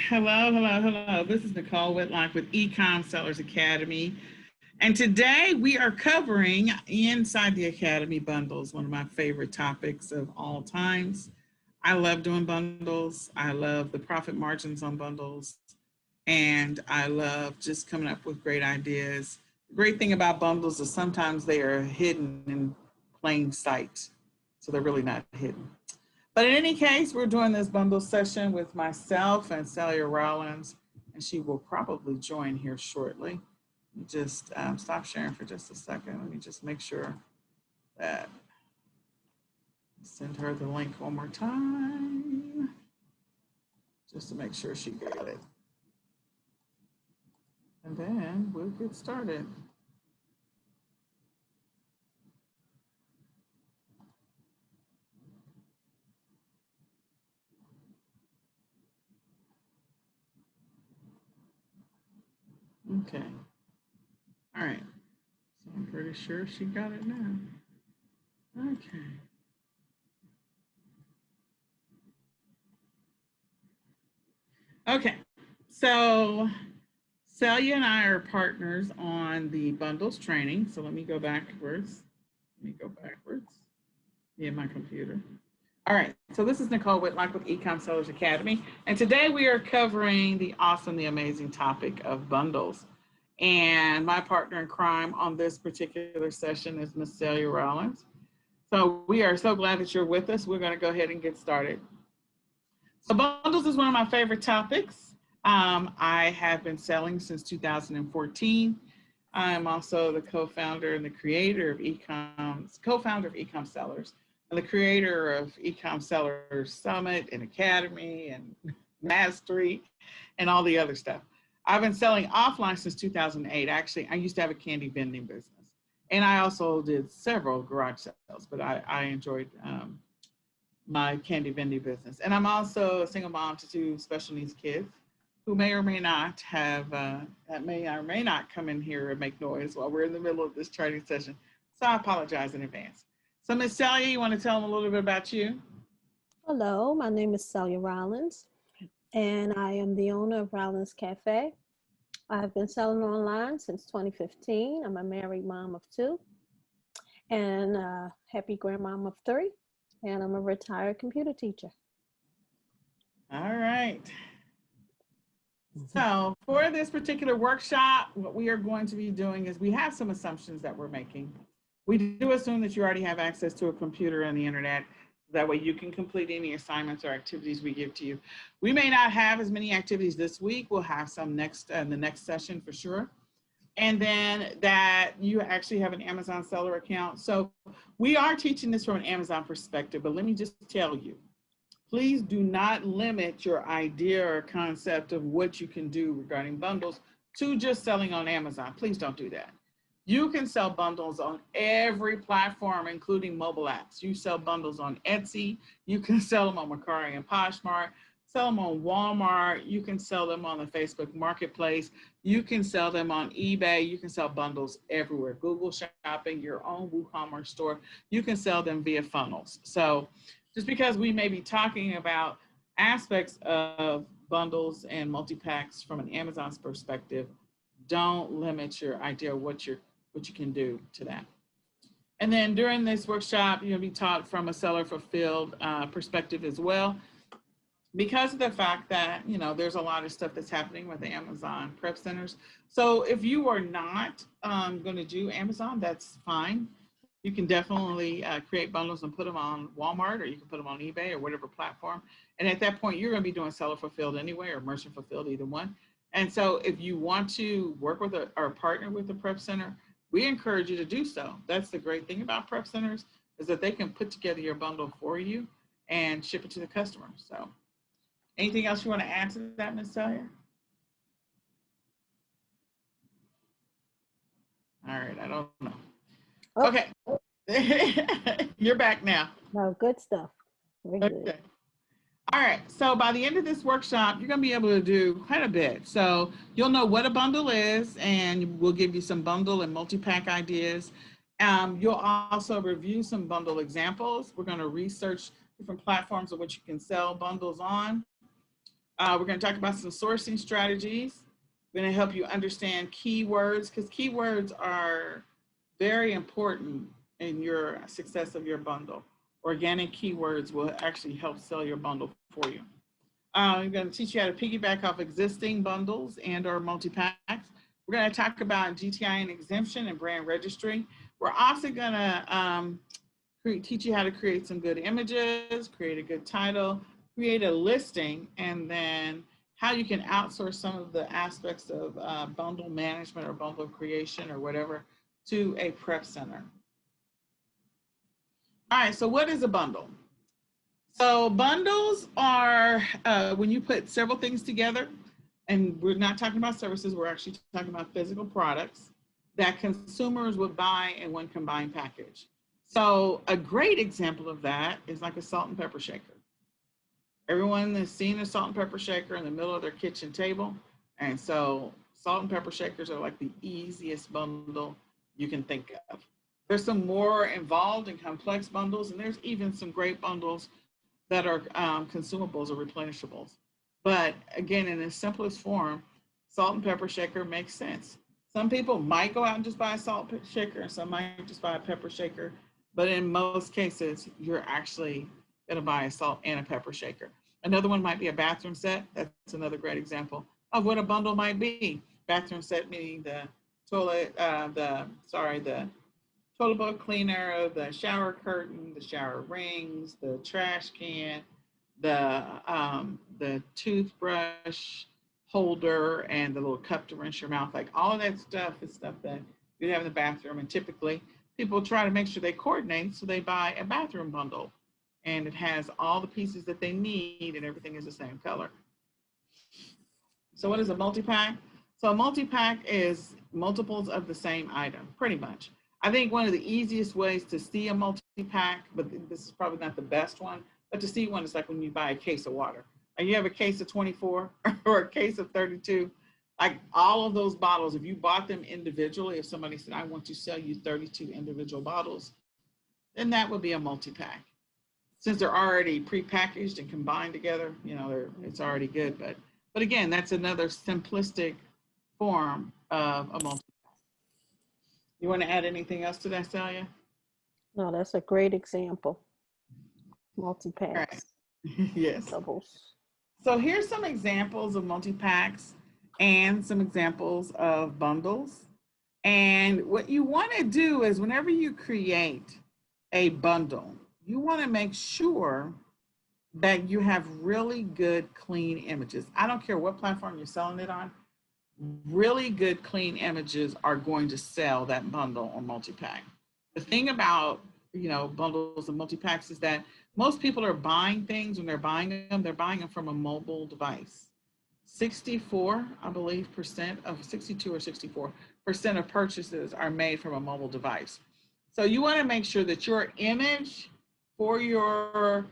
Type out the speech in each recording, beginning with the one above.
Hello. This is Nicole Whitlock with eCom Sellers Academy. And today we are covering inside the Academy bundles, one of my favorite topics of all times. I love doing bundles. I love the profit margins on bundles. And I love just coming up with great ideas. The great thing about bundles is sometimes they are hidden in plain sight. So they're really not hidden. But in any case, we're doing this bundle session with myself and Celia Rollins, and she will probably join here shortly. Just stop sharing for just a second. Let me just make sure that send her the link one more time, just to make sure she got it. And then we'll get started. Okay. All right. So I'm pretty sure she got it now. Okay. Okay. So Celia and I are partners on the bundles training. So let me go backwards. In my computer. All right, so this is Nicole Whitlock with eCom Sellers Academy, and today we are covering the awesome, the amazing topic of bundles. And my partner in crime on this particular session is Miss Celia Rollins. So we are so glad that you're with us. We're going to go ahead and get started. So bundles is one of my favorite topics. I have been selling since 2014. I'm also the co-founder and the creator of eCom Sellers, and the creator of eCom Sellers Summit and Academy and Mastery and all the other stuff. I've been selling offline since 2008. Actually, I used to have a candy vending business, and I also did several garage sales, but I enjoyed my candy vending business. And I'm also a single mom to two special needs kids who may or may not have, may or may not come in here and make noise while we're in the middle of this training session. So I apologize in advance. So Ms. Celia, you want to tell them a little bit about you? Hello, my name is Celia Rollins, and I am the owner of Rollins Cafe. I've been selling online since 2015. I'm a married mom of two and a happy grandmom of three, and I'm a retired computer teacher. All right. So for this particular workshop, what we are going to be doing is we have some assumptions that we're making. We do assume that you already have access to a computer and the internet. That way you can complete any assignments or activities we give to you. We may not have as many activities this week. We'll have some next in the next session for sure. And then that you actually have an Amazon seller account. So we are teaching this from an Amazon perspective, but let me just tell you, please do not limit your idea or concept of what you can do regarding bundles to just selling on Amazon. Please don't do that. You can sell bundles on every platform, including mobile apps. You sell bundles on Etsy. You can sell them on Mercari and Poshmark. Sell them on Walmart. You can sell them on the Facebook Marketplace. You can sell them on eBay. You can sell bundles everywhere. Google Shopping, your own WooCommerce store. You can sell them via funnels. So just because we may be talking about aspects of bundles and multi-packs from an Amazon's perspective, don't limit your idea of what you can do to that. And then during this workshop, you'll be taught from a seller fulfilled perspective as well, because of the fact that, you know, there's a lot of stuff that's happening with the Amazon prep centers. So if you are not going to do Amazon, that's fine. You can definitely create bundles and put them on Walmart, or you can put them on eBay or whatever platform. And at that point, you're going to be doing seller fulfilled anyway, or merchant fulfilled, either one. And so if you want to work with or partner with the prep center, we encourage you to do so. That's the great thing about prep centers, is that they can put together your bundle for you and ship it to the customer. So anything else you want to add to that, Ms. Celia? All right, I don't know. Oh. Okay. You're back now. No, good stuff. Very good. Okay. All right, so by the end of this workshop, you're going to be able to do quite a bit. So you'll know what a bundle is, and we'll give you some bundle and multi-pack ideas. You'll also review some bundle examples. We're going to research different platforms of which you can sell bundles on. We're going to talk about some sourcing strategies. We're going to help you understand keywords because keywords are very important in your success of your bundle. Organic keywords will actually help sell your bundle for you. I'm going to teach you how to piggyback off existing bundles and or multi-packs. We're going to talk about GTI and exemption and brand registry. We're also going to teach you how to create some good images, create a good title, create a listing, and then how you can outsource some of the aspects of bundle management or bundle creation or whatever to a prep center. All right, so what is a bundle? So bundles are when you put several things together, and we're not talking about services, we're actually talking about physical products that consumers would buy in one combined package. So a great example of that is like a salt and pepper shaker. Everyone has seen a salt and pepper shaker in the middle of their kitchen table. And so salt and pepper shakers are like the easiest bundle you can think of. There's some more involved and complex bundles, and there's even some great bundles that are consumables or replenishables. But again, in its simplest form, salt and pepper shaker makes sense. Some people might go out and just buy a salt shaker, and some might just buy a pepper shaker. But in most cases, you're actually gonna buy a salt and a pepper shaker. Another one might be a bathroom set. That's another great example of what a bundle might be. Bathroom set meaning the toilet, the toilet bowl cleaner, the shower curtain, the shower rings, the trash can, the toothbrush holder, and the little cup to rinse your mouth. Like all of that stuff is stuff that you have in the bathroom, and typically people try to make sure they coordinate, so they buy a bathroom bundle, and it has all the pieces that they need, and everything is the same color. So what is a multi-pack? So a multi-pack is multiples of the same item, pretty much. I think one of the easiest ways to see a multi-pack, but this is probably not the best one, but to see one is like when you buy a case of water. And you have a case of 24 or a case of 32, like all of those bottles, if you bought them individually, if somebody said, I want to sell you 32 individual bottles, then that would be a multi-pack. Since they're already pre-packaged and combined together, you know, it's already good. But again, that's another simplistic form of a multi-pack. You want to add anything else to that, Celia? No, that's a great example. Multi-packs. Right. Yes. Doubles. So here's some examples of multi-packs and some examples of bundles. And what you want to do is whenever you create a bundle, you want to make sure that you have really good, clean images. I don't care what platform you're selling it on. Really good, clean images are going to sell that bundle or multi-pack. The thing about, you know, bundles and multi-packs is that most people are buying things when they're buying them from a mobile device. 64, I believe, percent of 62 or 64% of purchases are made from a mobile device. So you want to make sure that your image for your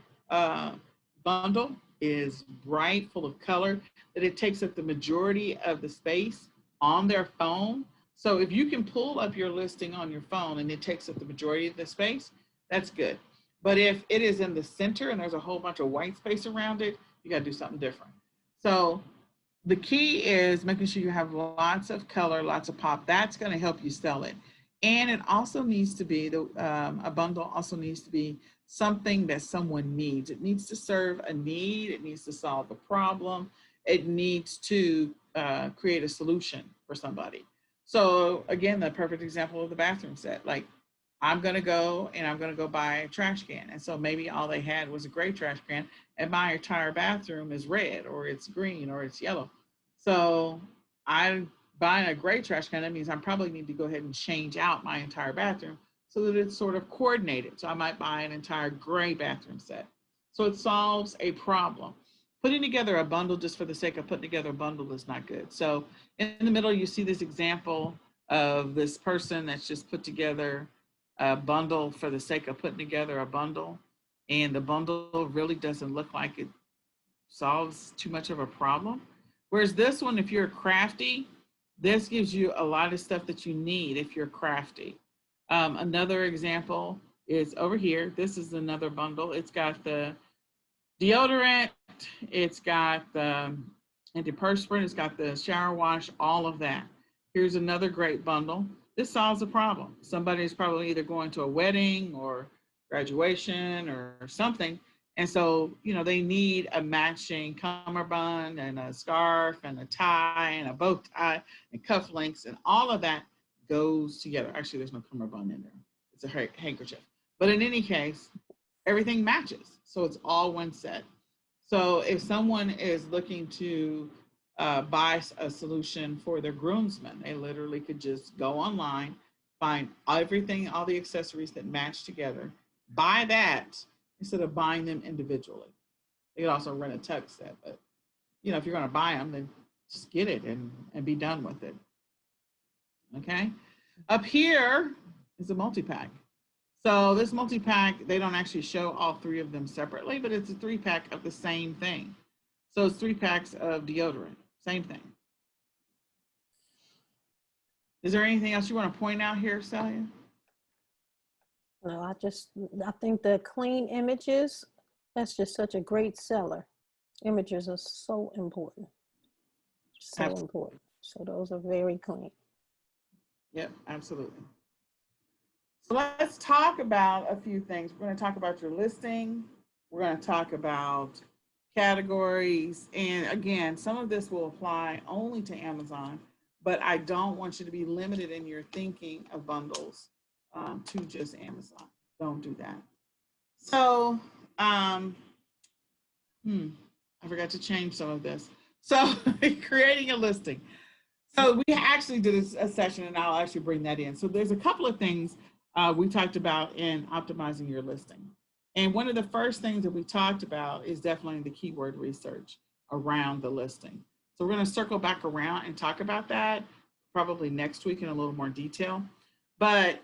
bundle is bright, full of color, that it takes up the majority of the space on their phone. So if you can pull up your listing on your phone and it takes up the majority of the space, that's good. But if it is in the center and there's a whole bunch of white space around it, you got to do something different. So the key is making sure you have lots of color, lots of pop. That's going to help you sell it. And it also needs to be, a bundle also needs to be something that someone needs. It needs to serve a need. It needs to solve a problem. It needs to create a solution for somebody. So again, the perfect example of the bathroom set, like I'm going to go buy a trash can. And so maybe all they had was a gray trash can and my entire bathroom is red or it's green or it's yellow. So I'm buying a gray trash can. That means I probably need to go ahead and change out my entire bathroom so that it's sort of coordinated. So I might buy an entire gray bathroom set. So it solves a problem. Putting together a bundle just for the sake of putting together a bundle is not good. So in the middle, you see this example of this person that's just put together a bundle for the sake of putting together a bundle. And the bundle really doesn't look like it solves too much of a problem. Whereas this one, if you're crafty, this gives you a lot of stuff that you need if you're crafty. Another example is over here. This is another bundle. It's got the deodorant, disinfectant, it's got the antiperspirant, it's got the shower wash, all of that. Here's another great bundle. This solves a problem. Somebody's probably either going to a wedding or graduation or something. And so, they need a matching cummerbund and a scarf and a tie and a bow tie and cufflinks, and all of that goes together. Actually, there's no cummerbund in there. It's a handkerchief. But in any case, everything matches. So it's all one set. So if someone is looking to buy a solution for their groomsmen, they literally could just go online, find everything, all the accessories that match together, buy that instead of buying them individually. They could also rent a tux set, but if you're going to buy them, then just get it and be done with it. Okay. Up here is a multi-pack. So this multi-pack, they don't actually show all three of them separately, but it's a 3-pack of the same thing. So it's 3 packs of deodorant, same thing. Is there anything else you want to point out here, Celia? No, I think the clean images, that's just such a great seller. Images are so important. So Absolutely. important. So those are very clean. Yep, absolutely. So let's talk about a few things. We're going to talk about your listing. We're going to talk about categories. And again, some of this will apply only to Amazon, but I don't want you to be limited in your thinking of bundles to just Amazon. Don't do that. So, I forgot to change some of this. So creating a listing. So we actually did a session, and I'll actually bring that in. So there's a couple of things we talked about in optimizing your listing. And one of the first things that we talked about is definitely the keyword research around the listing. So we're going to circle back around and talk about that probably next week in a little more detail. But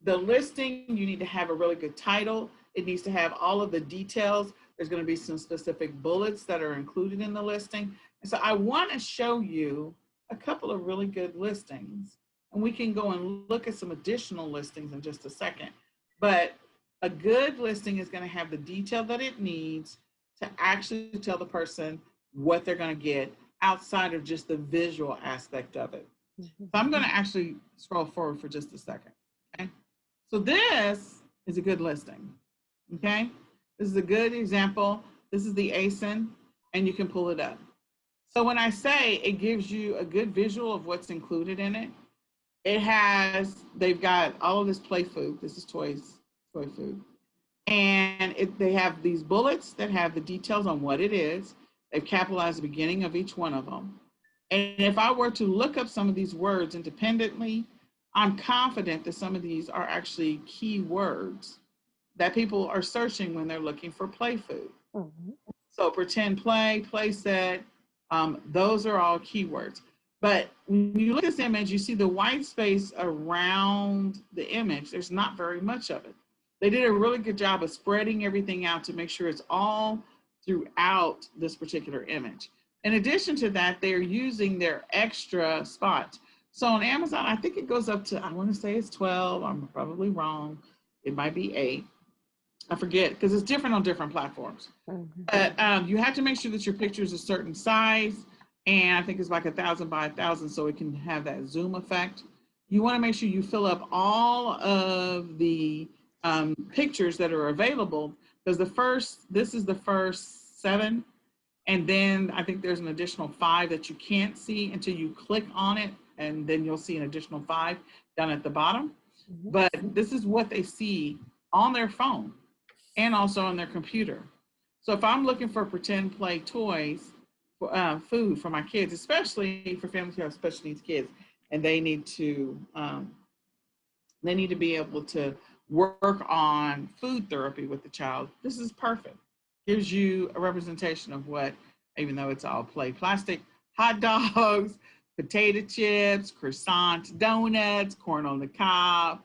the listing, you need to have a really good title. It needs to have all of the details. There's going to be some specific bullets that are included in the listing. And so I want to show you a couple of really good listings, and we can go and look at some additional listings in just a second. But a good listing is going to have the detail that it needs to actually tell the person what they're going to get outside of just the visual aspect of it. So I'm going to actually scroll forward for just a second. Okay. So this is a good listing. Okay. This is a good example. This is the ESA, and you can pull it up. So when I say it gives you a good visual of what's included in it, they've got all of this play food. This is toy food. And they have these bullets that have the details on what it is. They've capitalized the beginning of each one of them. And if I were to look up some of these words independently, I'm confident that some of these are actually key words that people are searching when they're looking for play food. Mm-hmm. So pretend play set, those are all keywords. But when you look at this image, you see the white space around the image. There's not very much of it. They did a really good job of spreading everything out to make sure it's all throughout this particular image. In addition to that, they're using their extra spots. So on Amazon, I think it goes up to, I want to say it's 12. I'm probably wrong. It might be 8. I forget, because it's different on different platforms. Mm-hmm. But you have to make sure that your picture is a certain size, and I think it's like 1,000 by 1,000, so it can have that zoom effect. You want to make sure you fill up all of the pictures that are available, because this is the first 7, and then I think there's an additional 5 that you can't see until you click on it, and then you'll see an additional 5 down at the bottom. Mm-hmm. But this is what they see on their phone and also on their computer. So if I'm looking for pretend play toys, food for my kids, especially for families who have special needs kids, and they need to be able to work on food therapy with the child, this is perfect. Gives you a representation of what, even though it's all play plastic, hot dogs, potato chips, croissants, donuts, corn on the cob,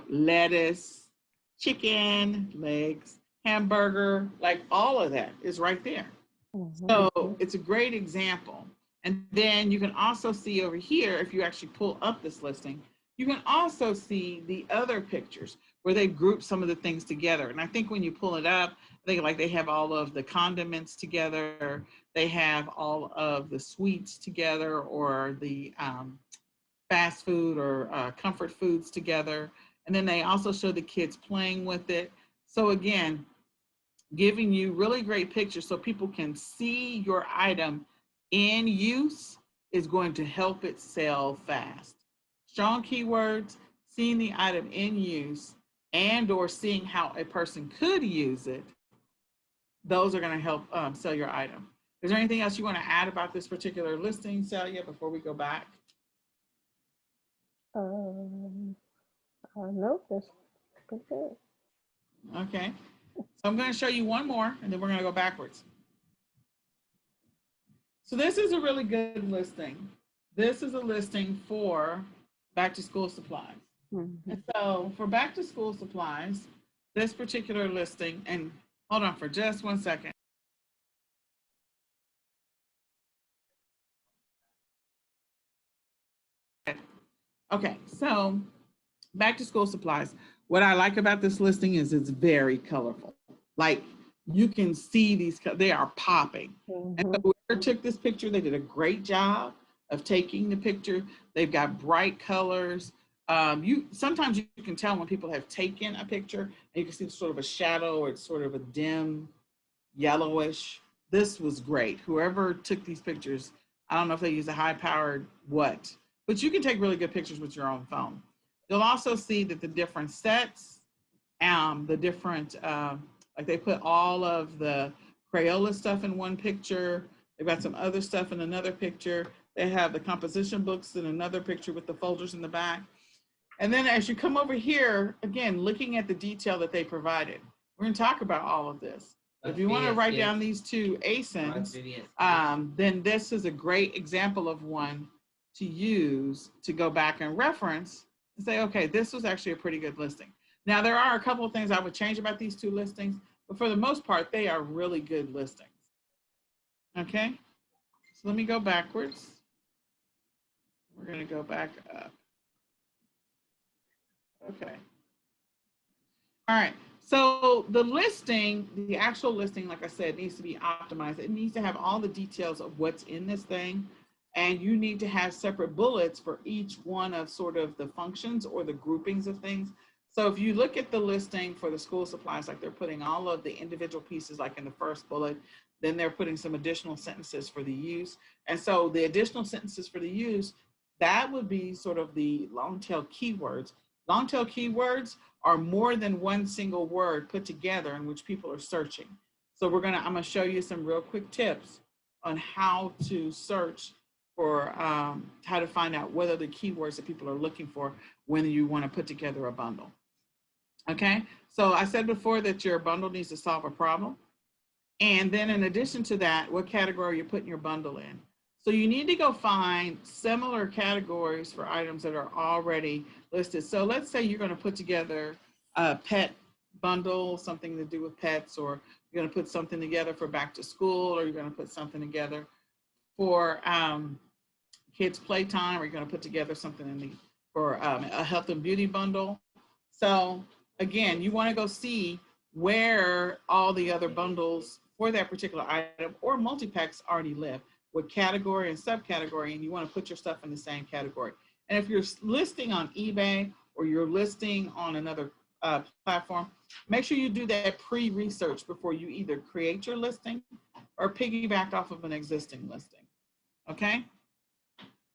lettuce, chicken, legs, hamburger, like all of that is right there. Mm-hmm. So it's a great example. And then you can also see over here, if you actually pull up this listing, you can also see the other pictures where they group some of the things together. And I think when you pull it up, They have all of the condiments together. They have all of the sweets together, or the fast food or comfort foods together. And then they also show the kids playing with it. So again, giving you really great pictures so people can see your item in use is going to help it sell fast. Strong keywords, seeing the item in use, and or seeing how a person could use it, those are going to help sell your item. Is there anything else you want to add about this particular listing, Celia, before we go back? Nope, that's pretty good. Okay, so I'm going to show you one more, and then we're going to go backwards. So this is a really good listing. This is a listing for back to school supplies. Mm-hmm. And so for back to school supplies, this particular listing, and hold on for just 1 second. Okay, so back to school supplies. What I like about this listing is it's very colorful. Like you can see these, they are popping. Mm-hmm. And so whoever took this picture, they did a great job of taking the picture. They've got bright colors. Sometimes you can tell when people have taken a picture, and you can see sort of a shadow, or it's sort of a dim yellowish. This was great. Whoever took these pictures, I don't know if they use a high powered what, but you can take really good pictures with your own phone. You'll also see that the different sets, the different, like they put all of the Crayola stuff in one picture. They've got some other stuff in another picture. They have the composition books in another picture with the folders in the back. And then as you come over here, again, looking at the detail that they provided, we're going to talk about all of this. If you want to write down these two ASINs, then this is a great example of one to use to go back and reference and say, okay, this was actually a pretty good listing. Now, there are a couple of things I would change about these two listings, but for the most part, they are really good listings. Okay, so let me go backwards. We're going to go back up. Okay. All right. So the listing, the actual listing, like I said, needs to be optimized. It needs to have all the details of what's in this thing. And you need to have separate bullets for each one of sort of the functions or the groupings of things. So if you look at the listing for the school supplies, like they're putting all of the individual pieces like in the first bullet, then they're putting some additional sentences for the use. And so the additional sentences for the use, that would be sort of the long tail keywords. Long tail keywords are more than one single word put together in which people are searching. So I'm gonna show you some real quick tips on how to search for how to find out what are the keywords that people are looking for when you want to put together a bundle. Okay, so I said before that your bundle needs to solve a problem. And then in addition to that, what category you're putting your bundle in. So you need to go find similar categories for items that are already listed. So let's say you're going to put together a pet bundle, something to do with pets, or you're going to put something together for back to school, or you're going to put something together for kids playtime, or you're going to put together something for a health and beauty bundle. So again, you want to go see where all the other bundles for that particular item or multi-packs already live, what category and subcategory, and you want to put your stuff in the same category. And if you're listing on eBay or you're listing on another platform, make sure you do that pre-research before you either create your listing or piggyback off of an existing listing. Okay?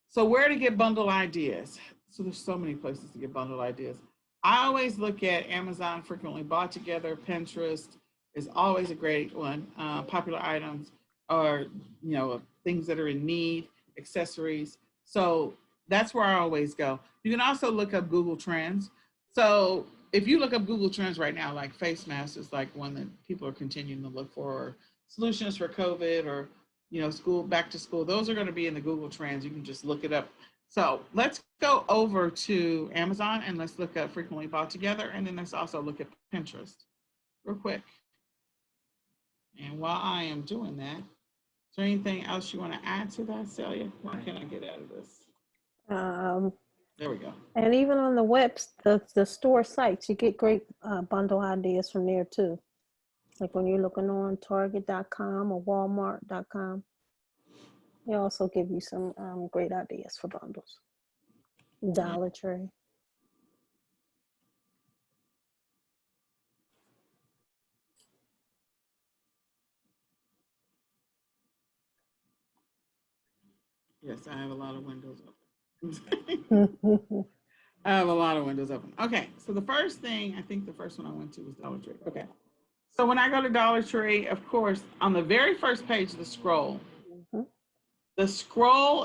So where to get bundle ideas? So there's so many places to get bundle ideas. I always look at Amazon, frequently bought together. Pinterest is always a great one. Popular items, or things that are in need, accessories. So that's where I always go. You can also look up Google Trends. So if you look up Google Trends right now, like face masks is like one that people are continuing to look for, or solutions for COVID, or school, back to school. Those are going to be in the Google Trends. You can just look it up. So let's go over to Amazon and let's look up frequently bought together. And then let's also look at Pinterest real quick. And while I am doing that, is there anything else you want to add to that, Celia? What can I get out of this? There we go. And even on the the store sites, you get great bundle ideas from there too. Like when you're looking on Target.com or Walmart.com, they also give you some great ideas for bundles. Dollar Tree. Yes, I have a lot of windows open. I have a lot of windows open. Okay, so the first thing, I think the first one I went to was Dollar Tree. Okay. So when I go to Dollar Tree, of course, on the very first page of the scroll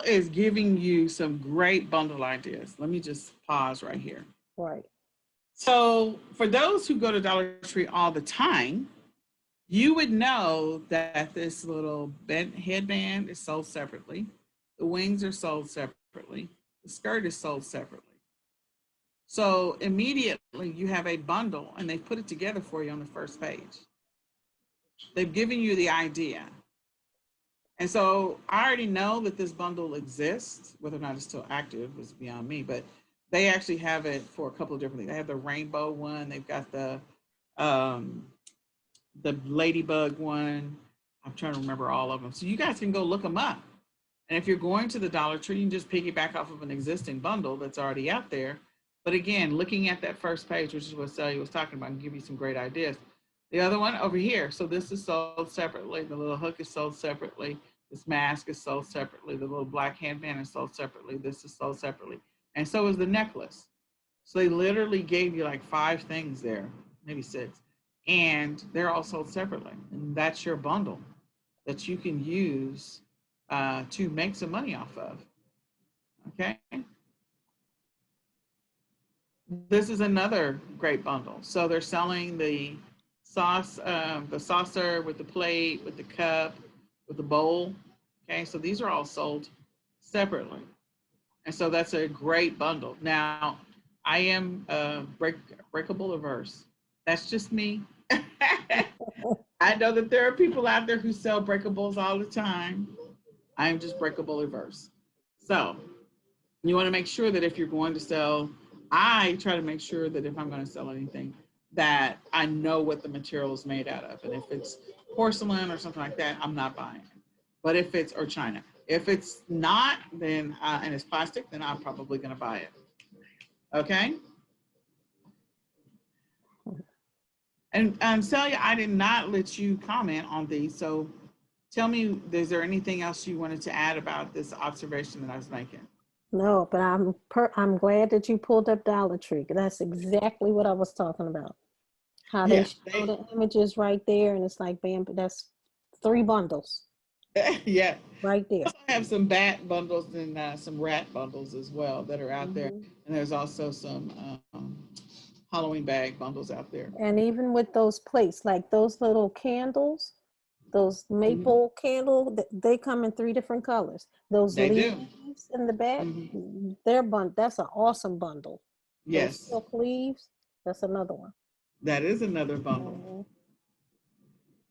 is giving you some great bundle ideas. Let me just pause right here. Right. So for those who go to Dollar Tree all the time, you would know that this little headband is sold separately. The wings are sold separately. The skirt is sold separately. So immediately you have a bundle and they put it together for you on the first page. They've given you the idea. And so I already know that this bundle exists. Whether or not it's still active is beyond me, but they actually have it for a couple of different things. They have the rainbow one. They've got the ladybug one. I'm trying to remember all of them. So you guys can go look them up. And if you're going to the Dollar Tree, you can just piggyback off of an existing bundle that's already out there. But again, looking at that first page, which is what Celia was talking about, and give you some great ideas. The other one over here. So this is sold separately. The little hook is sold separately. This mask is sold separately. The little black handband is sold separately. This is sold separately. And so is the necklace. So they literally gave you like 5 things there, maybe 6. And they're all sold separately. And that's your bundle that you can use to make some money off of. Okay. This is another great bundle. So they're selling the the saucer with the plate, with the cup, with the bowl. Okay, so these are all sold separately. And so that's a great bundle. Now, I am breakable averse. That's just me. I know that there are people out there who sell breakables all the time. I'm just breakable averse. So you want to make sure that if you're going to sell, I try to make sure that if I'm going to sell anything, that I know what the material is made out of. And if it's porcelain or something like that, I'm not buying it. But if it's, or China, if it's not, then, and it's plastic, then I'm probably going to buy it. Okay. And Celia, I did not let you comment on these. So tell me, is there anything else you wanted to add about this observation that I was making? No, but I'm glad that you pulled up Dollar Tree. That's exactly what I was talking about. How they Yes, show the images right there, and it's like, bam, that's 3 bundles yeah. right there. I have some bat bundles and some rat bundles as well that are out there. And there's also some Halloween bag bundles out there. And even with those plates, like those little candles, those maple candle, they come in 3 different colors. Those They do. leaves in the back, that's an awesome bundle. Those Yes, silk leaves, that's another one. that is another bundle.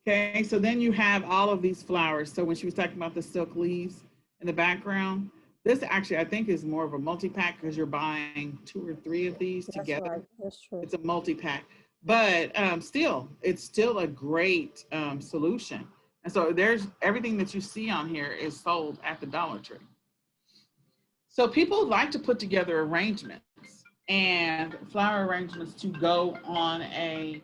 Okay, so then you have all of these flowers. So when she was talking about the silk leaves in the background, this actually I think is more of a multi-pack because you're buying 2 or 3 of these together. Right. That's true. It's a multi-pack, but still, it's still a great solution. And so there's everything that you see on here is sold at the Dollar Tree. So people like to put together arrangements and flower arrangements to go on a,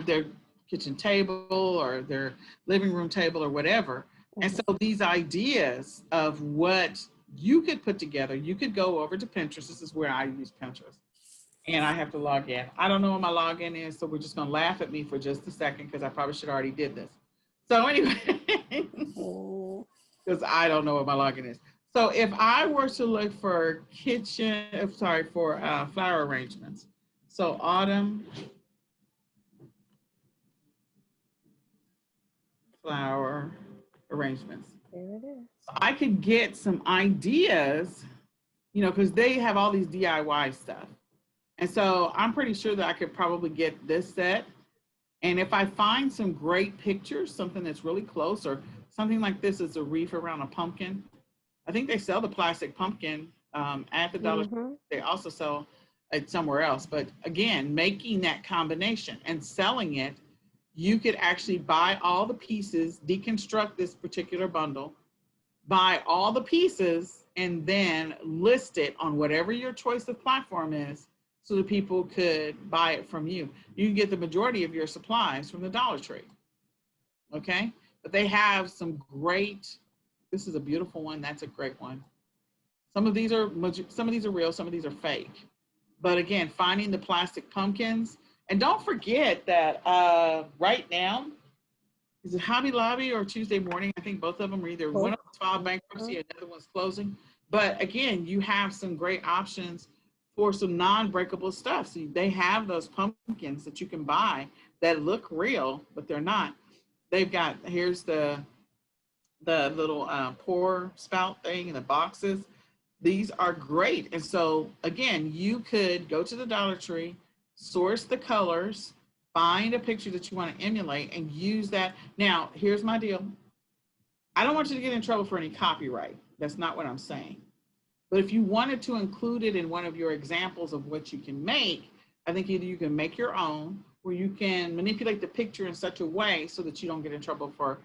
their kitchen table or their living room table or whatever. And so these ideas of what you could put together, you could go over to Pinterest. This is where I use Pinterest. And I have to log in. I don't know what my login is, so we're just going to laugh at me for just a second because I probably should already did this. So anyway, because I don't know what my login is. So if I were to look for flower arrangements. So autumn flower arrangements. There it is. So I could get some ideas, because they have all these DIY stuff. And so I'm pretty sure that I could probably get this set. And if I find some great pictures, something that's really close, or something like this is a wreath around a pumpkin. I think they sell the plastic pumpkin at the Dollar Tree. They also sell somewhere else. But again, making that combination and selling it, you could actually buy all the pieces, deconstruct this particular bundle, buy all the pieces, and then list it on whatever your choice of platform is so that people could buy it from you. You can get the majority of your supplies from the Dollar Tree. Okay? But they have some great, this is a beautiful one, that's a great one. Some of these are real, some of these are fake. But again, finding the plastic pumpkins. And don't forget that right now, is it Hobby Lobby or Tuesday Morning? I think both of them are either one of them's filed bankruptcy, another one's closing. But again, you have some great options for some non-breakable stuff. So they have those pumpkins that you can buy that look real, but they're not. They've got, here's the little pour spout thing in the boxes. These are great. And so again, you could go to the Dollar Tree, source the colors, find a picture that you want to emulate, and use that. Now, here's my deal. I don't want you to get in trouble for any copyright. That's not what I'm saying. But if you wanted to include it in one of your examples of what you can make, I think either you can make your own, or you can manipulate the picture in such a way so that you don't get in trouble for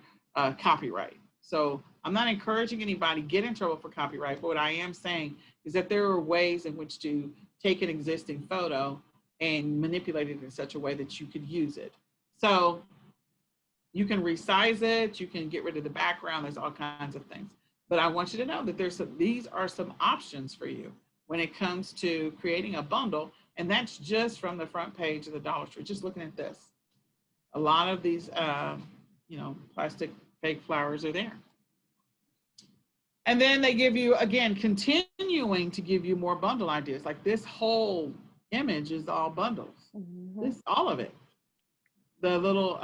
copyright. So I'm not encouraging anybody to get in trouble for copyright, but what I am saying is that there are ways in which to take an existing photo and manipulate it in such a way that you could use it. So you can resize it, you can get rid of the background, there's all kinds of things. But I want you to know that these are some options for you when it comes to creating a bundle, and that's just from the front page of the Dollar Tree, just looking at this. A lot of these, plastic fake flowers are there. And then they give you, again, continuing to give you more bundle ideas. Like this whole image is all bundles. This, all of it. The little,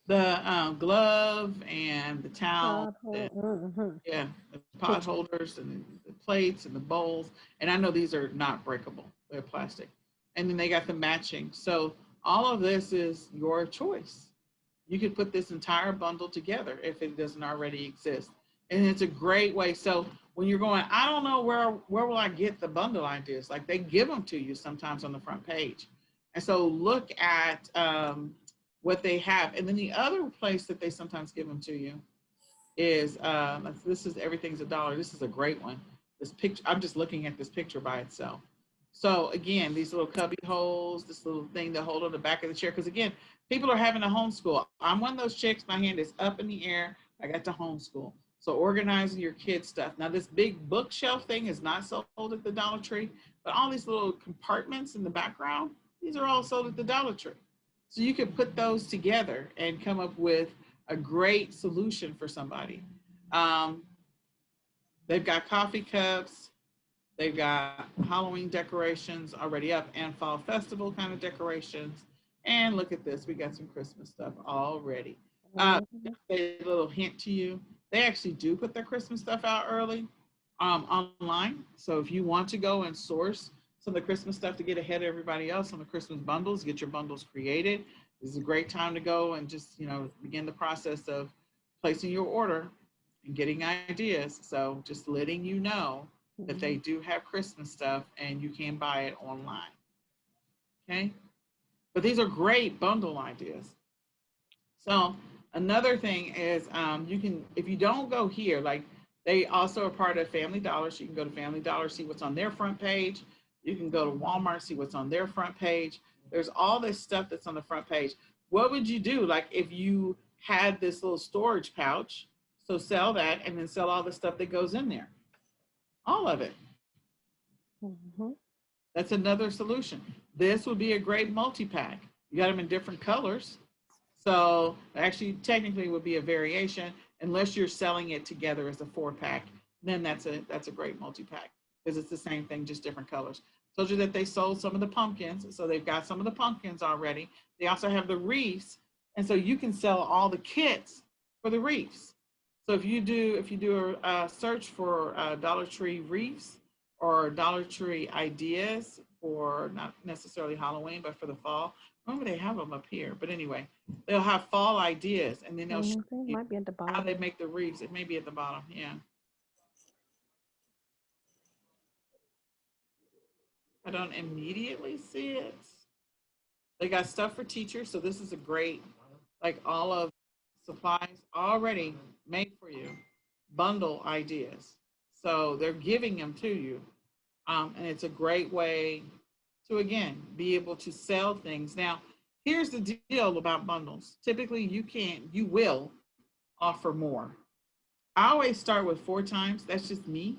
glove and the towel. Yeah, the pot holders and the plates and the bowls. And I know these are not breakable. They're plastic. And then they got the matching. So all of this is your choice. You could put this entire bundle together if it doesn't already exist. And it's a great way. So when you're going, I don't know where will I get the bundle ideas? Like they give them to you sometimes on the front page. And so look at what they have. And then the other place that they sometimes give them to you is, this is Everything's $1. This is a great one. This picture, I'm just looking at this picture by itself. So again, these little cubby holes, this little thing to hold on the back of the chair. Because again, people are having to homeschool. I'm one of those chicks, my hand is up in the air. I got to homeschool. So organizing your kids' stuff. Now this big bookshelf thing is not sold at the Dollar Tree, but all these little compartments in the background, these are all sold at the Dollar Tree. So you can put those together and come up with a great solution for somebody. They've got coffee cups. They've got Halloween decorations already up and fall festival kind of decorations. And look at this, we got some Christmas stuff already. A little hint to you, they actually do put their Christmas stuff out early online. So if you want to go and source some of the Christmas stuff to get ahead of everybody else on the Christmas bundles, get your bundles created. This is a great time to go and just, begin the process of placing your order and getting ideas. So just letting you know that they do have Christmas stuff and you can buy it online. Okay. But these are great bundle ideas. So another thing is you can, if you don't go here, like they also are part of Family Dollar. So you can go to Family Dollar, see what's on their front page. You can go to Walmart, see what's on their front page. There's all this stuff that's on the front page. What would you do? Like if you had this little storage pouch, so sell that and then sell all the stuff that goes in there. All of it. That's another solution. This would be a great multi-pack. You got them in different colors. So actually, technically it would be a variation unless you're selling it together as a 4-pack. Then that's a great multi-pack because it's the same thing, just different colors. Told you that they sold some of the pumpkins. So they've got some of the pumpkins already. They also have the wreaths. And so you can sell all the kits for the wreaths. So if you do a search for Dollar Tree wreaths or Dollar Tree ideas for not necessarily Halloween, but for the fall, remember they have them up here. But anyway, they'll have fall ideas and then they'll show you might be at the bottom. how they make the wreaths. It may be at the bottom. Yeah. I don't immediately see it. They got stuff for teachers, so this is a great, like all of supplies already made for you, bundle ideas. So they're giving them to you. And it's a great way to, again, be able to sell things. Now, here's the deal about bundles. Typically, you will offer more. I always start with 4 times. That's just me.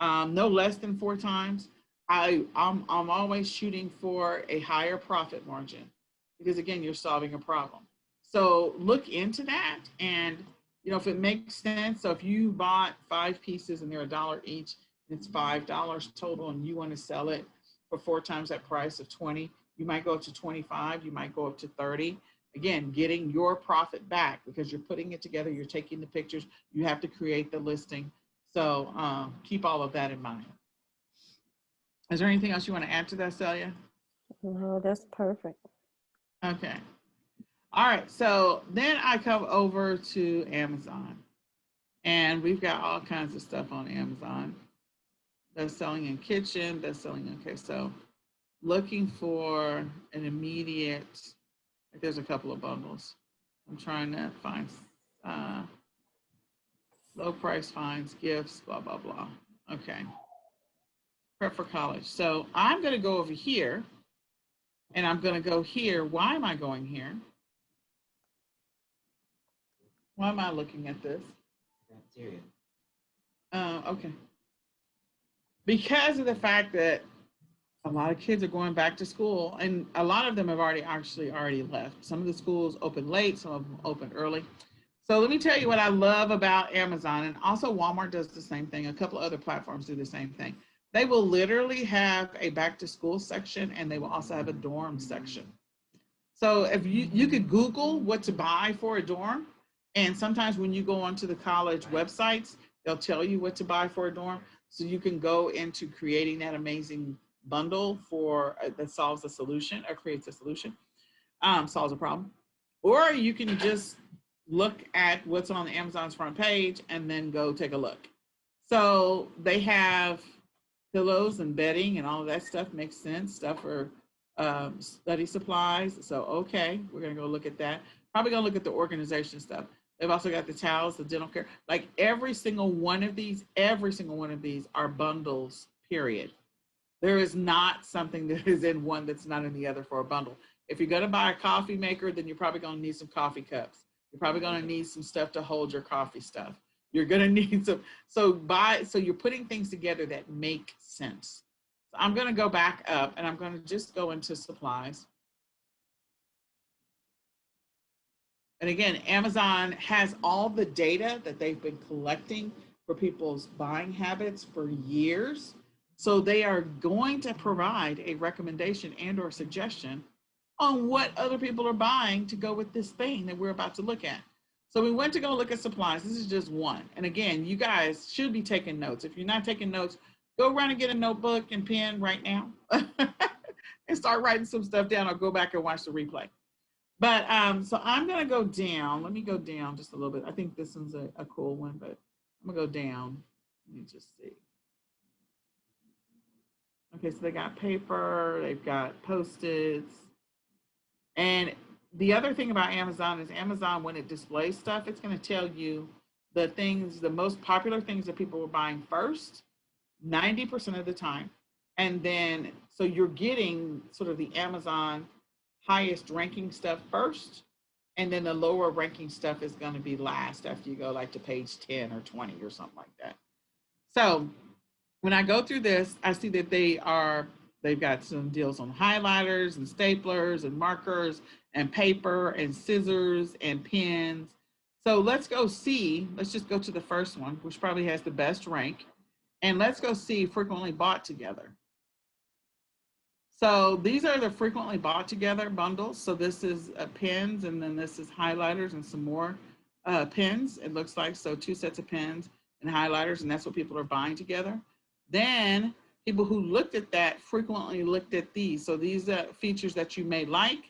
No less than 4 times. I'm always shooting for a higher profit margin because again, you're solving a problem. So look into that, and if it makes sense. So if you bought 5 pieces and they're $1 each, it's $5 total, and you want to sell it for 4 times that price of 20, you might go up to 25, you might go up to 30. Again, getting your profit back because you're putting it together, you're taking the pictures, you have to create the listing. So keep all of that in mind. Is there anything else you want to add to that, Celia? No, that's perfect. Okay. All right. So then I come over to Amazon, and we've got all kinds of stuff on Amazon. That's selling in kitchen, that's selling. Okay. So looking for an immediate, like there's a couple of bundles. I'm trying to find low price finds, gifts, blah, blah, blah. Okay. Prep for college. So I'm going to go over here, and I'm going to go here. Why am I going here? Why am I looking at this? Okay. Because of the fact that a lot of kids are going back to school, and a lot of them have already left. Some of the schools open late, some of them open early. So let me tell you what I love about Amazon, and also Walmart does the same thing. A couple of other platforms do the same thing. They will literally have a back to school section, and they will also have a dorm section. So if you could Google what to buy for a dorm, and sometimes when you go onto the college websites, they'll tell you what to buy for a dorm. So you can go into creating that amazing bundle for that solves a solution or creates a solution, solves a problem. Or you can just look at what's on Amazon's front page and then go take a look. So they have pillows and bedding and all of that stuff. Makes sense. Stuff for study supplies. So, okay, we're going to go look at that. Probably going to look at the organization stuff. They've also got the towels, the dental care. Like every single one of these are bundles, period. There is not something that is in one that's not in the other for a bundle. If you're going to buy a coffee maker, then you're probably going to need some coffee cups. You're probably going to need some stuff to hold your coffee stuff. You're going to need some. So you're putting things together that make sense. So I'm going to go back up, and I'm going to just go into supplies. And again, Amazon has all the data that they've been collecting for people's buying habits for years. So they are going to provide a recommendation and or suggestion on what other people are buying to go with this thing that we're about to look at. So we went to go look at supplies. This is just one. And again, you guys should be taking notes. If you're not taking notes, go around and get a notebook and pen right now and start writing some stuff down, or go back and watch the replay. But so I'm going to go down. Let me go down just a little bit. I think this one's a cool one, but I'm going to go down. Let me just see. Okay, so they got paper, they've got Post-its. And the other thing about Amazon is Amazon, when it displays stuff, it's going to tell you the most popular things that people were buying first, 90% of the time. And then, so you're getting sort of the Amazon highest ranking stuff first, and then the lower ranking stuff is going to be last after you go like to page 10 or 20 or something like that. So when I go through this, I see that they've got some deals on highlighters and staplers and markers and paper and scissors and pens. So let's just go to the first one, which probably has the best rank. And let's go see frequently bought together. So these are the frequently bought together bundles. So this is pens, and then this is highlighters and some more pens, it looks like. So 2 sets of pens and highlighters, and that's what people are buying together. Then people who looked at that frequently looked at these. So these are features that you may like.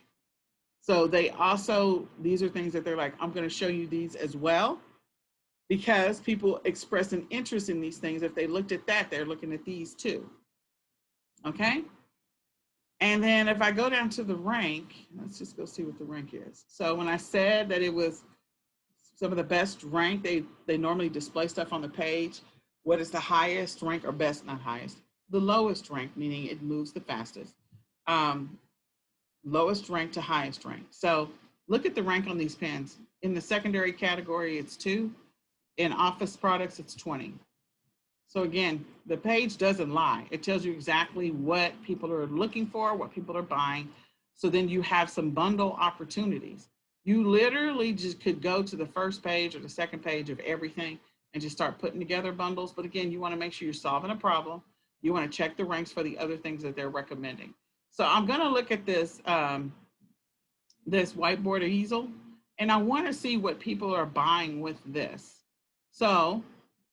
So these are things that they're like, I'm going to show you these as well, because people express an interest in these things. If they looked at that, they're looking at these too. Okay. And then if I go down to the rank, let's just go see what the rank is. So when I said that it was some of the best rank, they normally display stuff on the page. What is the highest rank, or best, not highest, the lowest rank, meaning it moves the fastest. Um, Lowest rank to highest rank. So look at the rank on these pens. In the secondary category, it's 2. In office products, it's 20. So again, the page doesn't lie. It tells you exactly what people are looking for, what people are buying. So then you have some bundle opportunities. You literally just could go to the first page or the second page of everything and just start putting together bundles. But again, you want to make sure you're solving a problem. You want to check the ranks for the other things that they're recommending. So I'm going to look at this, this whiteboard easel, and I want to see what people are buying with this. So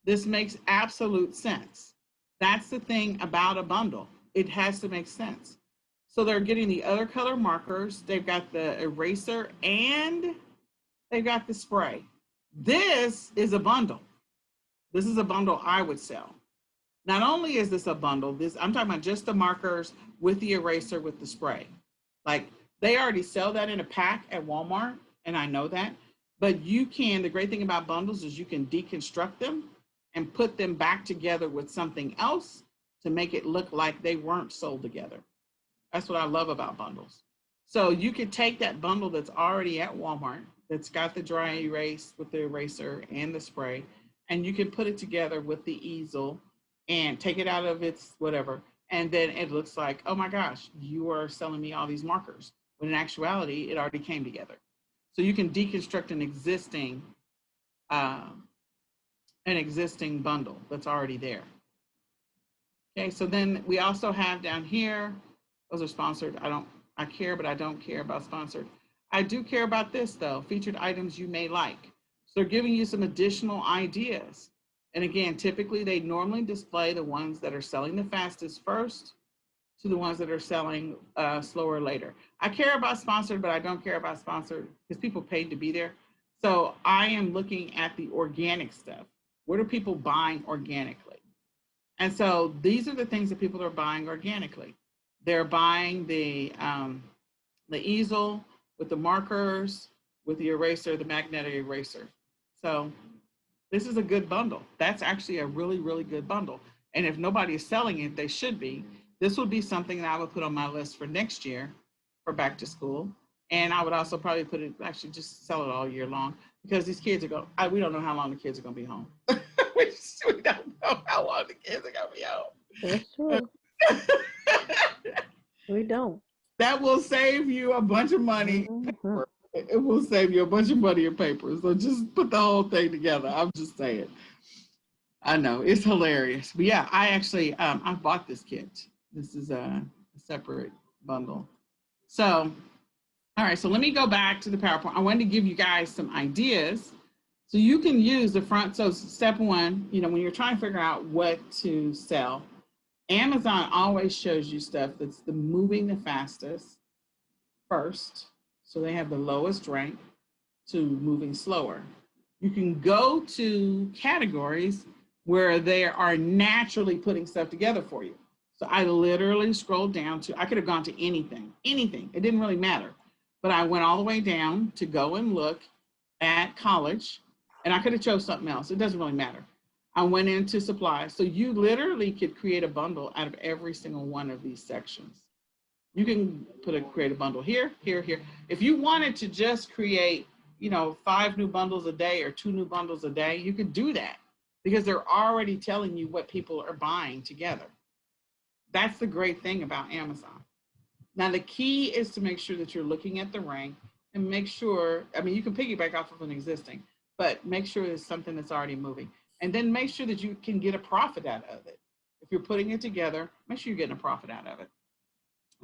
this makes absolute sense. That's the thing about a bundle. It has to make sense. So they're getting the other color markers. They've got the eraser and they've got the spray. This is a bundle. This is a bundle I would sell. Not only is this a bundle, I'm talking about just the markers with the eraser with the spray. Like, they already sell that in a pack at Walmart, and I know that. But you can, the great thing about bundles is you can deconstruct them and put them back together with something else to make it look like they weren't sold together. That's what I love about bundles. So you could take that bundle that's already at Walmart, that's got the dry erase with the eraser and the spray, and you can put it together with the easel and take it out of its whatever. And then it looks like, oh my gosh, you are selling me all these markers. When in actuality, it already came together. So you can deconstruct an existing bundle that's already there. Okay, so then we also have down here, those are sponsored. I care, but I don't care about sponsored. I do care about this though, featured items you may like. So they're giving you some additional ideas. And again, typically they normally display the ones that are selling the fastest first to the ones that are selling slower later. I care about sponsored, but I don't care about sponsored because people paid to be there. So I am looking at the organic stuff. What are people buying organically? And so these are the things that people are buying organically. They're buying the easel with the markers, with the eraser, the magnetic eraser. So this is a good bundle. That's actually a really, really good bundle. And if nobody is selling it, they should be. This would be something that I would put on my list for next year for back to school. And I would also probably put it, actually just sell it all year long because these kids are going, we don't know how long the kids are going to be home. we don't know how long the kids are going to be home. That's true. We don't. That will save you a bunch of money. Mm-hmm. It will save you a bunch of money in paper. So just put the whole thing together. I'm just saying. I know, it's hilarious. But yeah, I actually, I bought this kit. This is a separate bundle. So, all right, so let me go back to the PowerPoint. I wanted to give you guys some ideas. So you can use the front. So step one, when you're trying to figure out what to sell, Amazon always shows you stuff that's moving the fastest first. So they have the lowest rank to moving slower. You can go to categories where they are naturally putting stuff together for you. So I literally scrolled down to, I could have gone to anything. It didn't really matter. But I went all the way down to go and look at college, and I could have chose something else. It doesn't really matter. I went into supplies. So you literally could create a bundle out of every single one of these sections. You can create a bundle here, here, here. If you wanted to just create, 5 new bundles a day or 2 new bundles a day, you could do that because they're already telling you what people are buying together. That's the great thing about Amazon. Now, the key is to make sure that you're looking at the rank and make sure, you can piggyback off of an existing, but make sure it's something that's already moving. And then make sure that you can get a profit out of it. If you're putting it together, make sure you're getting a profit out of it.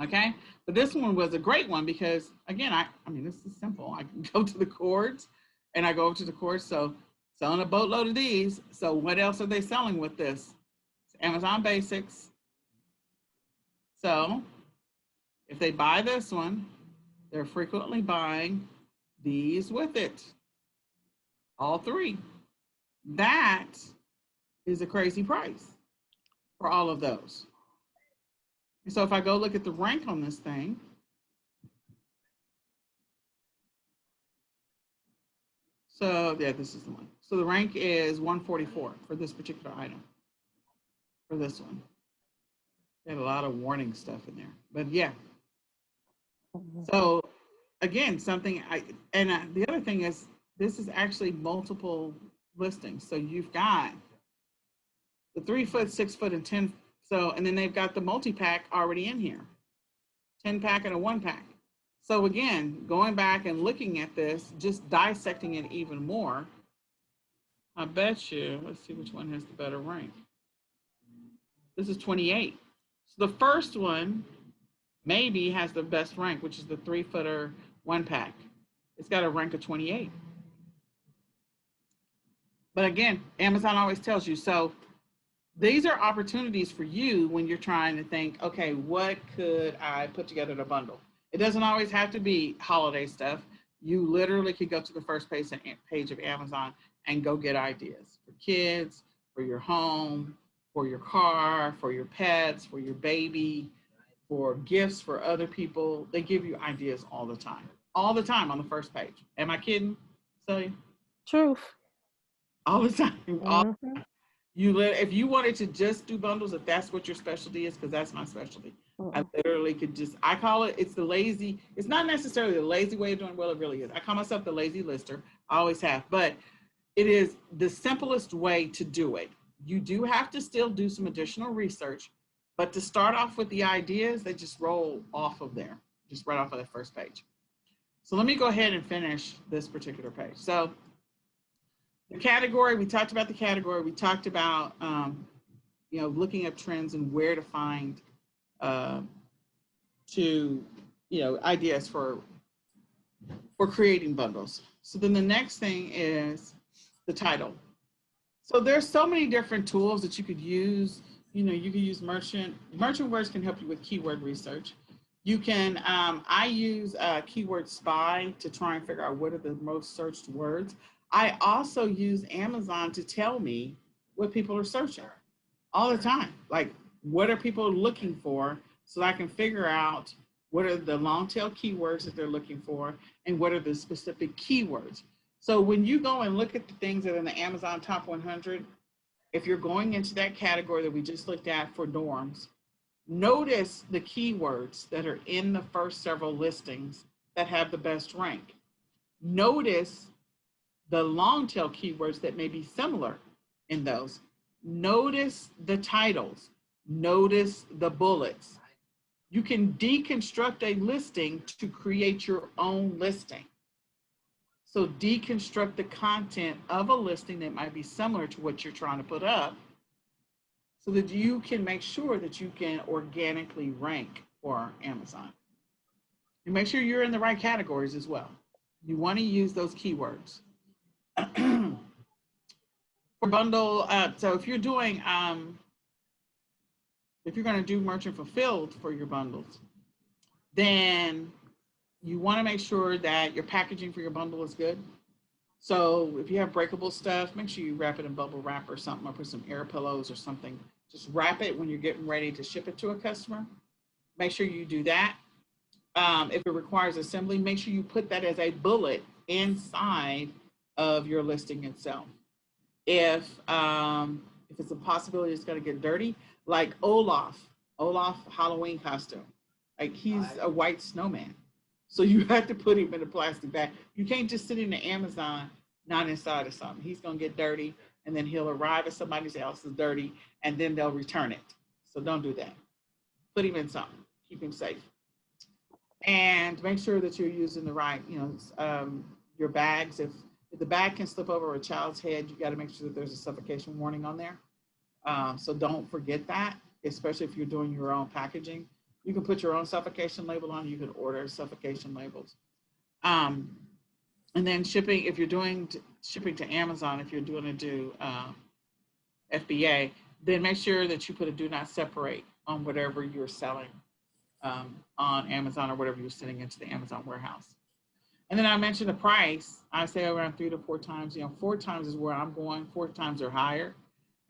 Okay, but this one was a great one because again, this is simple. I can go to the cords and I go to the cords. So selling a boatload of these. So what else are they selling with this? It's Amazon Basics. So if they buy this one, they're frequently buying these with it. All 3. That is a crazy price for all of those. So if I go look at the rank on this thing, so yeah, this is the one. So the rank is 144 for this particular item, for this one. They had a lot of warning stuff in there, but yeah. So again, the other thing is, this is actually multiple listings. So you've got the 3 foot, 6 foot, and 10. So, and then they've got the multi-pack already in here, 10 pack and a 1 pack. So again, going back and looking at this, just dissecting it even more, I bet you, let's see which one has the better rank. This is 28. So the first one maybe has the best rank, which is the 3 footer 1 pack. It's got a rank of 28. But again, Amazon always tells you, so these are opportunities for you when you're trying to think, okay, what could I put together in a bundle? It doesn't always have to be holiday stuff. You literally could go to the first page of Amazon and go get ideas for kids, for your home, for your car, for your pets, for your baby, for gifts for other people. They give you ideas all the time on the first page. Am I kidding, Celia? Truth. All the time. Mm-hmm. If you wanted to just do bundles, if that's what your specialty is, because that's my specialty, I literally could I call it, it's not necessarily the lazy way of doing, well, it really is. I call myself the lazy lister. I always have, but it is the simplest way to do it. You do have to still do some additional research, but to start off with the ideas, they just roll off of there, just right off of the first page. So let me go ahead and finish this particular page. So the category, we talked about the category. We talked about, looking up trends and where to find ideas for creating bundles. So then the next thing is the title. So there's so many different tools that you could use. You could use Merchant Words can help you with keyword research. You can, I use Keyword Spy to try and figure out what are the most searched words. I also use Amazon to tell me what people are searching all the time. Like, what are people looking for, so I can figure out what are the long tail keywords that they're looking for and what are the specific keywords. So when you go and look at the things that are in the Amazon Top 100, if you're going into that category that we just looked at for dorms, notice the keywords that are in the first several listings that have the best rank. Notice the long tail keywords that may be similar in those. Notice the titles. Notice the bullets. You can deconstruct a listing to create your own listing. So deconstruct the content of a listing that might be similar to what you're trying to put up, so that you can make sure that you can organically rank for Amazon. And make sure you're in the right categories as well. You want to use those keywords. For bundle, so if you're doing, if you're going to do merchant fulfilled for your bundles, then you want to make sure that your packaging for your bundle is good. So if you have breakable stuff, make sure you wrap it in bubble wrap or something, or put some air pillows or something. Just wrap it when you're getting ready to ship it to a customer. Make sure you do that. If it requires assembly, make sure you put that as a bullet inside of your listing itself. If it's a possibility it's going to get dirty, like Olaf Halloween costume, like he's a white snowman. So you have to put him in a plastic bag. You can't just sit in the Amazon not inside of something. He's going to get dirty, and then he'll arrive at somebody else's dirty, and then they'll return it. So don't do that. Put him in something. Keep him safe. And make sure that you're using the right, your bags. If the bag can slip over a child's head, you got to make sure that there's a suffocation warning on there. So don't forget that, especially if you're doing your own packaging. You can put your own suffocation label on. You can order suffocation labels. And then shipping, if you're doing shipping to Amazon, if you're doing to do FBA, then make sure that you put a do not separate on whatever you're selling on Amazon or whatever you're sending into the Amazon warehouse. And then I mentioned the price. I say around 3 to 4 times. 4 times is where I'm going. 4 times or higher.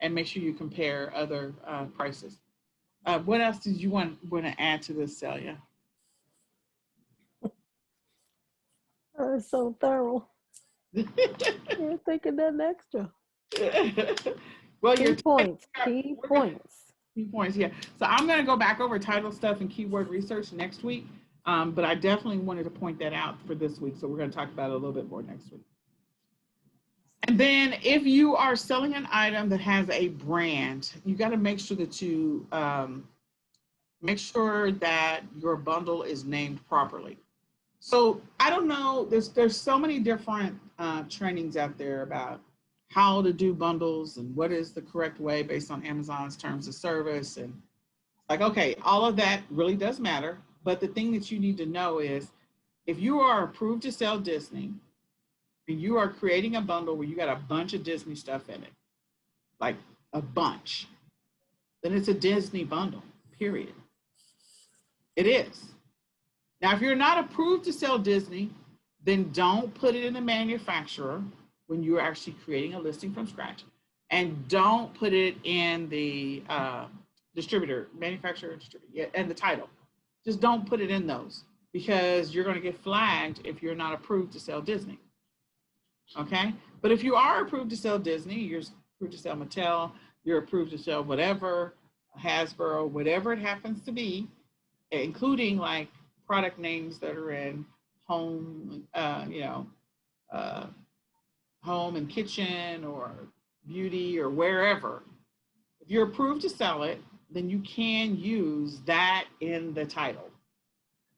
And make sure you compare other prices. What else did you want to add to this, Celia? That is so thorough. You're thinking that extra. Well, Key points. Key points. Key points, yeah. So I'm going to go back over title stuff and keyword research next week, but I definitely wanted to point that out for this week. So we're going to talk about it a little bit more next week. And then if you are selling an item that has a brand, you got to make sure that you make sure that your bundle is named properly. So I don't know, there's so many different trainings out there about how to do bundles and what is the correct way based on Amazon's terms of service. And like, okay, all of that really does matter. But the thing that you need to know is if you are approved to sell Disney and you are creating a bundle where you got a bunch of Disney stuff in it, like a bunch, then it's a Disney bundle, period. It is. Now, if you're not approved to sell Disney, then don't put it in the manufacturer when you're actually creating a listing from scratch. And don't put it in the distributor, manufacturer, distributor, and the title. Just don't put it in those because you're going to get flagged if you're not approved to sell Disney. Okay? But if you are approved to sell Disney, you're approved to sell Mattel, you're approved to sell whatever, Hasbro, whatever it happens to be, including like product names that are in home, home and kitchen or beauty or wherever. If you're approved to sell it, then you can use that in the title.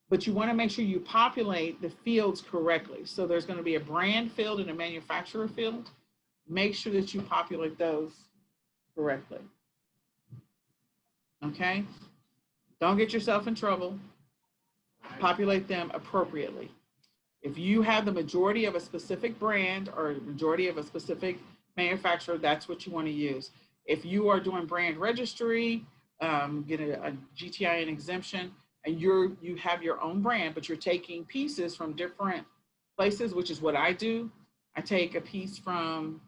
But you want to make sure you populate the fields correctly. So there's going to be a brand field and a manufacturer field. Make sure that you populate those correctly. Okay? Don't get yourself in trouble. Populate them appropriately. If you have the majority of a specific brand or majority of a specific manufacturer, that's what you want to use. If you are doing brand registry, get a GTIN exemption, and you have your own brand, but you're taking pieces from different places, which is what I do. I take a piece from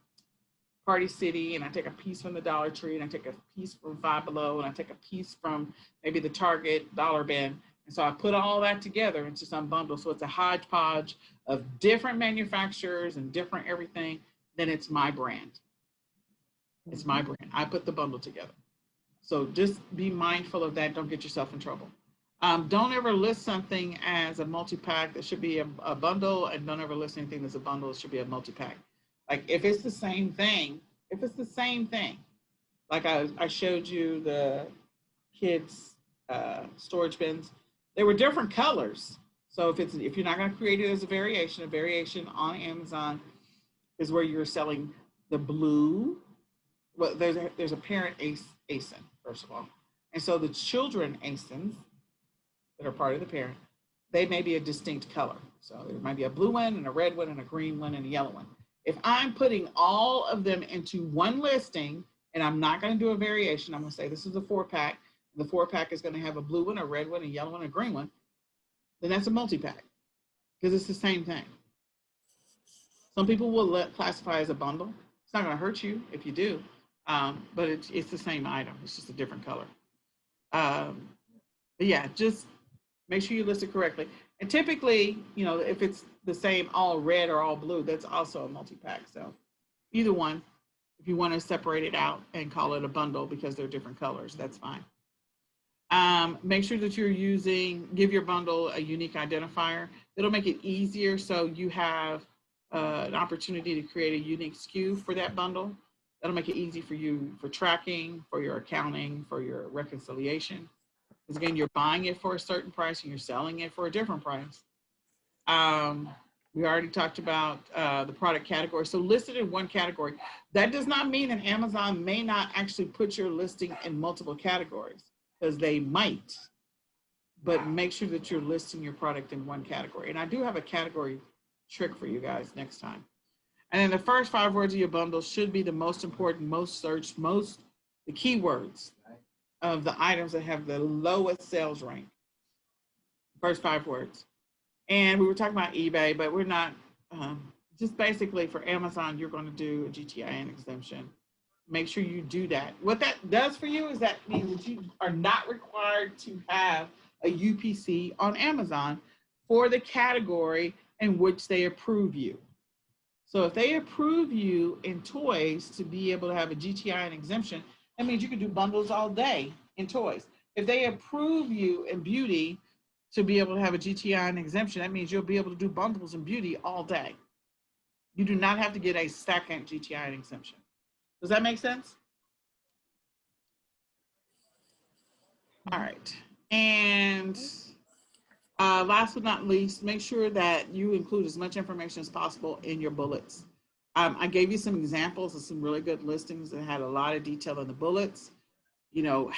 Party City, and I take a piece from the Dollar Tree, and I take a piece from Five Below, and I take a piece from maybe the Target dollar bin. And so I put all that together into some bundle. So it's a hodgepodge of different manufacturers and different everything. Then it's my brand. It's my brand. I put the bundle together. So just be mindful of that. Don't get yourself in trouble. Don't ever list something as a multi-pack. That should be a bundle, and don't ever list anything that's a bundle. It should be a multi-pack. Like if it's the same thing, like I showed you the kids' storage bins, they were different colors. So if you're not going to create it as a variation on Amazon is where you're selling the blue. Well, there's a parent ASIN, first of all. And so the children ASINs that are part of the parent, they may be a distinct color. So there might be a blue one and a red one and a green one and a yellow one. If I'm putting all of them into one listing and I'm not going to do a variation, I'm going to say this is a 4-pack. The 4-pack is going to have a blue one, a red one, a yellow one, a green one. Then that's a multi-pack because it's the same thing. Some people will classify as a bundle. It's not going to hurt you if you do, but it's the same item. It's just a different color. But yeah, just make sure you list it correctly. And typically, if it's the same all red or all blue, that's also a multi-pack. So either one, if you want to separate it out and call it a bundle because they're different colors, that's fine. Make sure that give your bundle a unique identifier. It'll make it easier so you have an opportunity to create a unique SKU for that bundle. That'll make it easy for you for tracking, for your accounting, for your reconciliation. Because again, you're buying it for a certain price and you're selling it for a different price. We already talked about the product category. So listed in one category. That does not mean that Amazon may not actually put your listing in multiple categories, because they might, but make sure that you're listing your product in one category. And I do have a category trick for you guys next time. And then the first 5 words of your bundle should be the most important, most searched, the keywords of the items that have the lowest sales rank. First 5 words. And we were talking about eBay, but we're not, just basically for Amazon, you're going to do a GTIN exemption. make sure you do that. What that does for you is that means that you are not required to have a UPC on Amazon for the category in which they approve you. So if they approve you in toys to be able to have a GTI and exemption, that means you can do bundles all day in toys. If they approve you in beauty to be able to have a GTI and exemption, that means you'll be able to do bundles in beauty all day. You do not have to get a second GTI and exemption. Does that make sense? All right. And last but not least, make sure that you include as much information as possible in your bullets. I gave you some examples of some really good listings that had a lot of detail in the bullets. You know,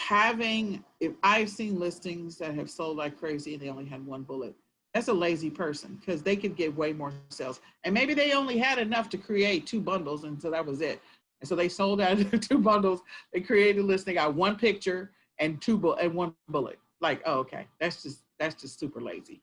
if I've seen listings that have sold like crazy and they only had one bullet, that's a lazy person because they could get way more sales. And maybe they only had enough to create 2 bundles, and so that was it. And so they sold out of 2 bundles. They created a list. They got 1 picture and 1 bullet. Like, oh, okay, that's just super lazy.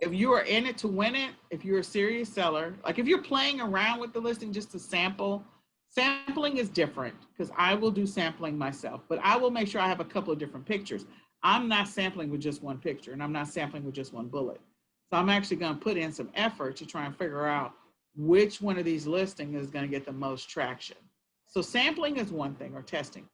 If you are in it to win it, if you're a serious seller, like if you're playing around with the listing just to sample, sampling is different because I will do sampling myself, but I will make sure I have a couple of different pictures. I'm not sampling with just 1 picture, and I'm not sampling with just 1 bullet. So I'm actually going to put in some effort to try and figure out which one of these listings is going to get the most traction. So sampling is one thing, or testing.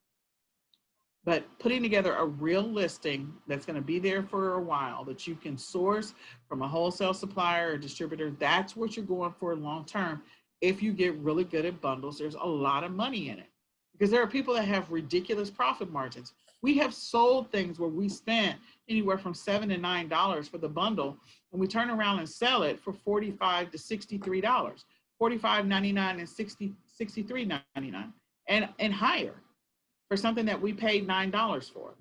But putting together a real listing that's going to be there for a while that you can source from a wholesale supplier or distributor, that's what you're going for long term. If you get really good at bundles, there's a lot of money in it because there are people that have ridiculous profit margins. We have sold things where we spent anywhere from $7 to $9 for the bundle, and we turn around and sell it for $45 to $63, $45.99 and $63.99 and higher, for something that we paid $9 for,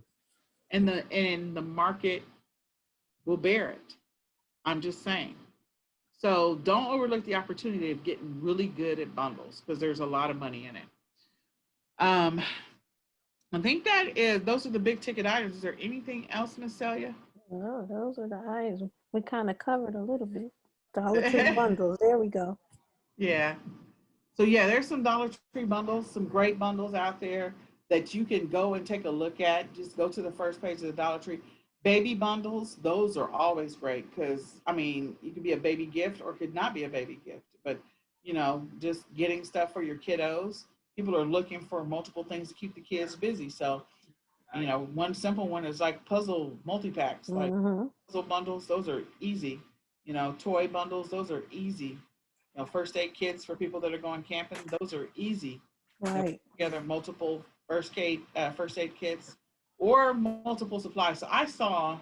and the market will bear it. I'm just saying. So don't overlook the opportunity of getting really good at bundles because there's a lot of money in it. I think those are the big ticket items. Is there anything else, Miss Celia? No, those are the items. We kind of covered a little bit. Dollar Tree bundles. There we go. Yeah. So yeah, there's some Dollar Tree bundles, some great bundles out there that you can go and take a look at. Just go to the first page of the Dollar Tree. Baby bundles, those are always great because, I mean, it could be a baby gift or it could not be a baby gift. But, you know, just getting stuff for your kiddos. People are looking for multiple things to keep the kids busy. So, you know, one simple one is like puzzle multi-packs, like puzzle bundles. Those are easy. You know, toy bundles, those are easy. You know, first aid kits for people that are going camping, those are easy. Right. Together multiple first aid kits or multiple supplies. So I saw,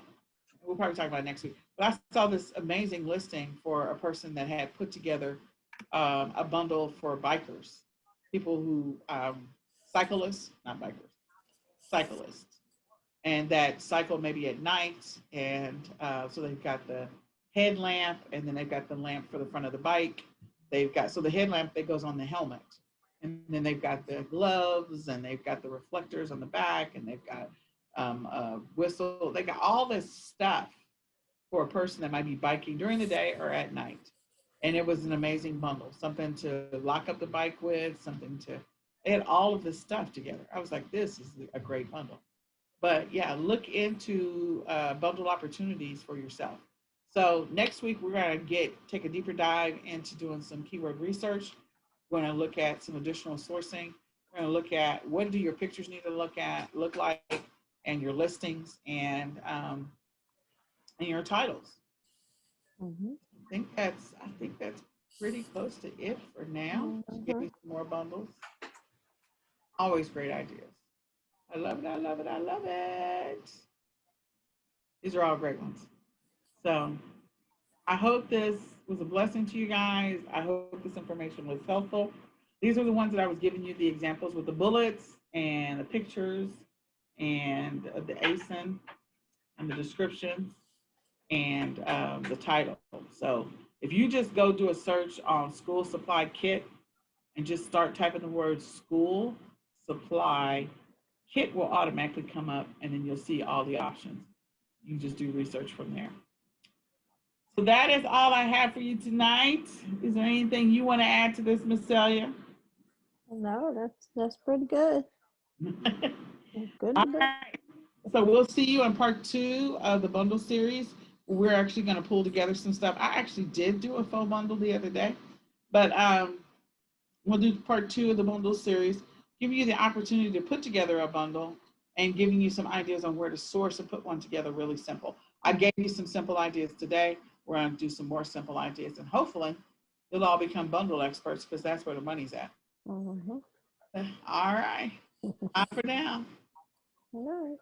we'll probably talk about it next week, but I saw this amazing listing for a person that had put together a bundle for bikers, people who, cyclists, not bikers, cyclists, and that cycle maybe at night. And so they've got the headlamp, and then they've got the lamp for the front of the bike. So the headlamp that goes on the helmet. And then they've got the gloves, and they've got the reflectors on the back, and they've got a whistle. They got all this stuff for a person that might be biking during the day or at night. And it was an amazing bundle, something to lock up the bike with, they had all of this stuff together. I was like, this is a great bundle. But yeah, look into bundle opportunities for yourself. So next week, we're going to take a deeper dive into doing some keyword research. We're going to look at some additional sourcing. We're going to look at what do your pictures need to look like, and your listings, and your titles. Mm-hmm. I think that's pretty close to it for now. Give me some more bundles. Always great ideas. I love it. I love it. I love it. These are all great ones. So I hope this was a blessing to you guys. I hope this information was helpful. These are the ones that I was giving you the examples with the bullets and the pictures and the ASIN and the descriptions and the title. So if you just go do a search on school supply kit and just start typing the word school supply, kit will automatically come up, and then you'll see all the options. You just do research from there. So that is all I have for you tonight. Is there anything you want to add to this, Miss Celia? No, that's pretty good. Good All to go. right. So we'll see you in part 2 of the bundle series. We're actually going to pull together some stuff. I actually did do a faux bundle the other day, but we'll do part 2 of the bundle series, giving you the opportunity to put together a bundle and giving you some ideas on where to source and put one together really simple. I gave you some simple ideas today. We're going to do some more simple ideas, and hopefully you'll all become bundle experts because that's where the money's at. Mhm. All right. Bye for now. All right.